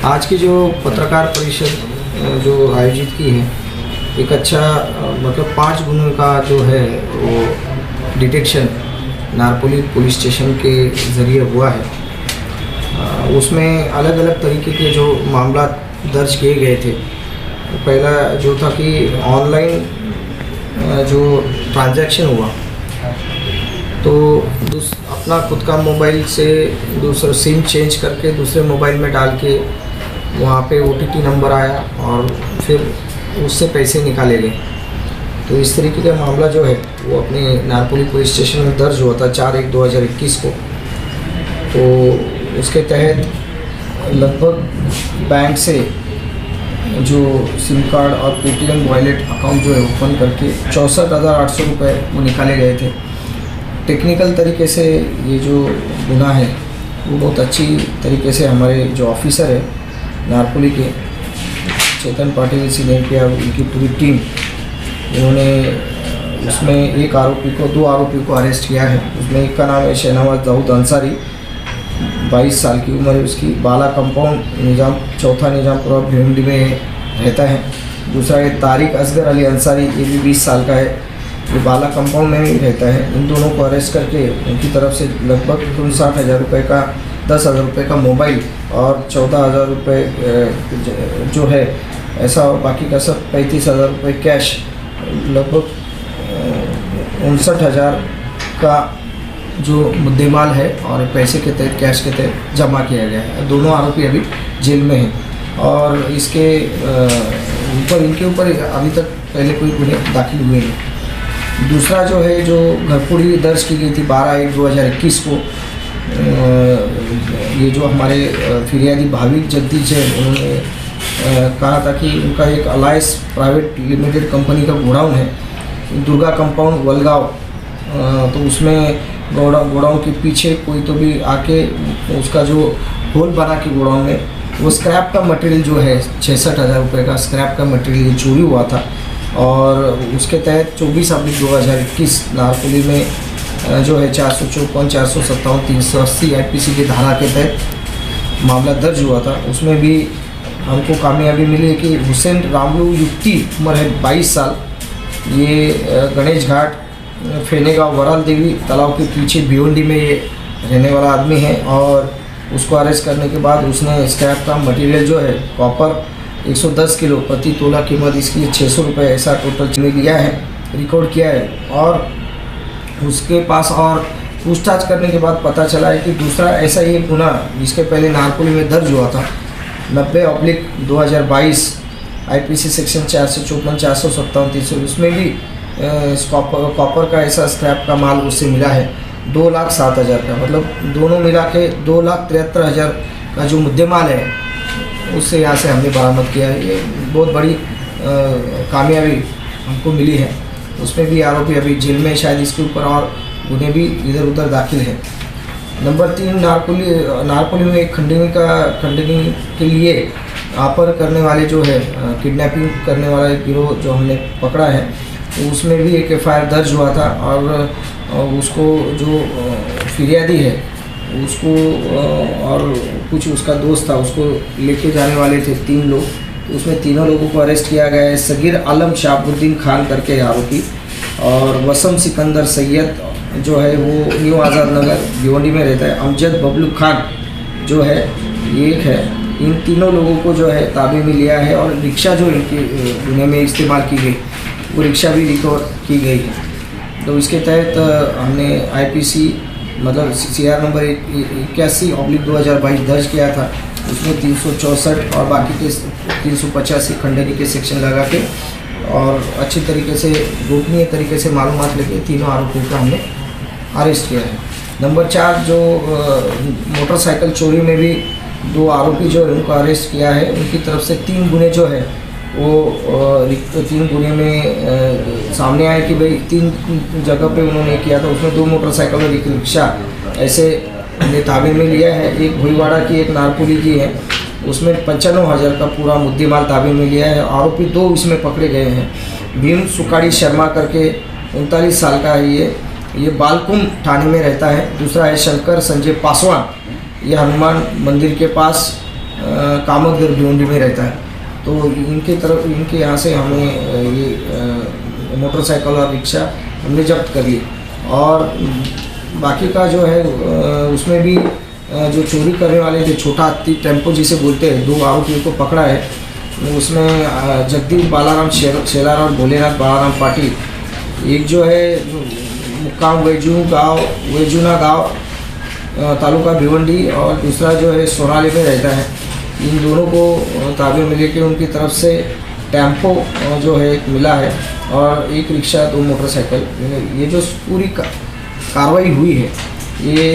आज की जो पत्रकार परिषद जो आयोजित की है, एक अच्छा मतलब 5 गुनों का जो है वो डिटेक्शन नारपोली पुलिस स्टेशन के ज़रिए हुआ है। उसमें अलग अलग तरीके के जो मामला दर्ज किए गए थे। पहला जो था कि ऑनलाइन जो ट्रांजैक्शन हुआ, तो अपना खुद का मोबाइल से दूसरा सिम चेंज करके दूसरे मोबाइल में डाल के वहाँ पे OTP नंबर आया और फिर उससे पैसे निकाले गए। तो इस तरीके का मामला जो है वो अपने नारपोली पुलिस स्टेशन में दर्ज हुआ था 4/1/2021 को। तो उसके तहत लगभग बैंक से जो सिम कार्ड और पेटीएम वॉलेट अकाउंट जो है ओपन करके 64,800 रुपये वो निकाले गए थे। टेक्निकल तरीके से ये जो गुनाह है वो बहुत अच्छी तरीके से हमारे जो ऑफिसर है नारपोली के चेतन पाटिल सीनियर किया, उनकी पूरी टीम, उन्होंने उसमें 2 आरोपी को अरेस्ट किया है। उसमें एक का नाम है शहनवाज दाऊद अंसारी, 22 साल की उम्र है उसकी, बाला कंपाउंड चौथा निजामपुरा भिवंडी में रहता है। दूसरा है तारिक असगर अली अंसारी, ये भी 20 साल का है, ये बाला कंपाउंड में ही रहता है। इन दोनों को अरेस्ट करके उनकी तरफ से लगभग 59,000 रुपये का 10,000 रुपये का मोबाइल और 14,000 रुपये जो है ऐसा, बाकी का सब 35,000 रुपये कैश, लगभग 59,000 का जो मुद्देमाल है और पैसे के तहत कैश के तहत जमा किया गया है। दोनों आरोपी अभी जेल में हैं और इसके इनके ऊपर अभी तक पहले कोई गुनाह दाखिल हुए नहीं। दूसरा जो है जो घरफोड़ी दर्ज की गई थी 12/1/2021 को, ये जो हमारे फिरियादी भाविक जगदीश है, उन्होंने कहा था कि उनका एक अलायंस प्राइवेट लिमिटेड कंपनी का गोडाउन है दुर्गा कंपाउंड वलगांव, तो उसमें गोडाउन के पीछे कोई तो भी आके उसका जो होल बना के गोडाउन में वो स्क्रैप का मटेरियल जो है 66,000 रुपये का स्क्रैप का मटेरियल चोरी हुआ था। और उसके तहत 24/2/2021 नारपोली में जो है 454, 457, 380 IPC की धारा के तहत मामला दर्ज हुआ था। उसमें भी हमको कामयाबी मिली है कि हुसैन रामलू युक्ति, उम्र है 22 साल, ये गणेश घाट फेनेगांव वराल देवी तालाब के पीछे भिवंडी में ये रहने वाला आदमी है। और उसको अरेस्ट करने के बाद उसने स्क्रैप का मटेरियल जो है कॉपर 110 किलो प्रति तोला कीमत इसकी 600 रुपये ऐसा टोटल में लिया है, रिकॉर्ड किया है। और उसके पास और पूछताछ करने के बाद पता चला है कि दूसरा ऐसा ही एक गुना जिसके पहले नारपोली में दर्ज हुआ था 90/2022 IPC सेक्शन 454, 457, 300, उसमें भी कॉपर का ऐसा स्क्रैप का माल उससे मिला है 2,07,000 का। मतलब दोनों मिला के 2,73,000 का जो मुद्देमाल है उससे यहाँ से हमने बरामद किया है। ये बहुत बड़ी कामयाबी हमको मिली है। उसमें भी आरोपी अभी जेल में, शायद इसके ऊपर और गुने भी इधर उधर दाखिल है। नंबर 3, नारपोली में एक खंडनी के लिए आपर करने वाले जो है किडनैपिंग करने वाला एक गिरोह जो हमने पकड़ा है, तो उसमें भी एक FIR दर्ज हुआ था। और उसको जो फिरियादी है उसको और कुछ उसका दोस्त था, उसको लेके जाने वाले थे 3 लोग, तो उसमें तीनों लोगों को अरेस्ट किया गया है। सगीर आलम शाहबुद्दीन खान करके आरोपी, और वसम सिकंदर सैयद जो है वो न्यू आज़ाद नगर भिवंडी में रहता है। अमजद बबलू खान जो है ये एक है। इन तीनों लोगों को जो है ताबे में लिया है और रिक्शा जो इनके गुनाह में इस्तेमाल की गई वो रिक्शा भी रिकवर की गई है। तो इसके तहत हमने IPC मतलब CR नंबर 81/2022 दर्ज किया था। उसमें 364 और बाकी के 385 खंडनी के सेक्शन लगा के और अच्छी तरीके से गोपनीय तरीके से मालूमात लेके तीनों आरोपियों को हमने अरेस्ट किया है। नंबर 4, जो मोटरसाइकिल चोरी में भी 2 आरोपी जो है उनको अरेस्ट किया है। उनकी तरफ से 3 गुने जो है वो 3 गुने में सामने आए कि भाई 3 जगह पे उन्होंने किया था। उसमें 2 मोटरसाइकिल और 1 रिक्शा ऐसे हमने ताबे में लिया है। एक भोईवाड़ा की, एक नारपोली की है, उसमें 95,000 का पूरा मुद्देमाल ताबे में लिया है। आरोपी 2 इसमें पकड़े गए हैं। भीम सुकाड़ी शर्मा करके 39 साल का है, ये बालकुम थाने में रहता है। दूसरा है शंकर संजय पासवान, ये हनुमान मंदिर के पास कामतगर भिवंडी में रहता है। तो इनके यहाँ से हमें ये मोटरसाइकिल और रिक्शा हमने जब्त कर ली। और बाकी का जो है उसमें भी जो चोरी करने वाले थे, छोटा हाथी टेम्पो जिसे बोलते हैं, 2 आरोपियों को पकड़ा है। उसमें जगदीश बालाराम शेलार और भोलेनाथ बालाराम पाटिल, एक जो है मुक्काम वेजुना गांव तालुका भिवंडी, और दूसरा जो है सोनाली में रहता है। इन दोनों को ताबे में लेके उनकी तरफ से टेम्पो जो है एक मिला है और एक रिक्शा, 2 मोटरसाइकिल। ये जो पूरी कार्रवाई हुई है ये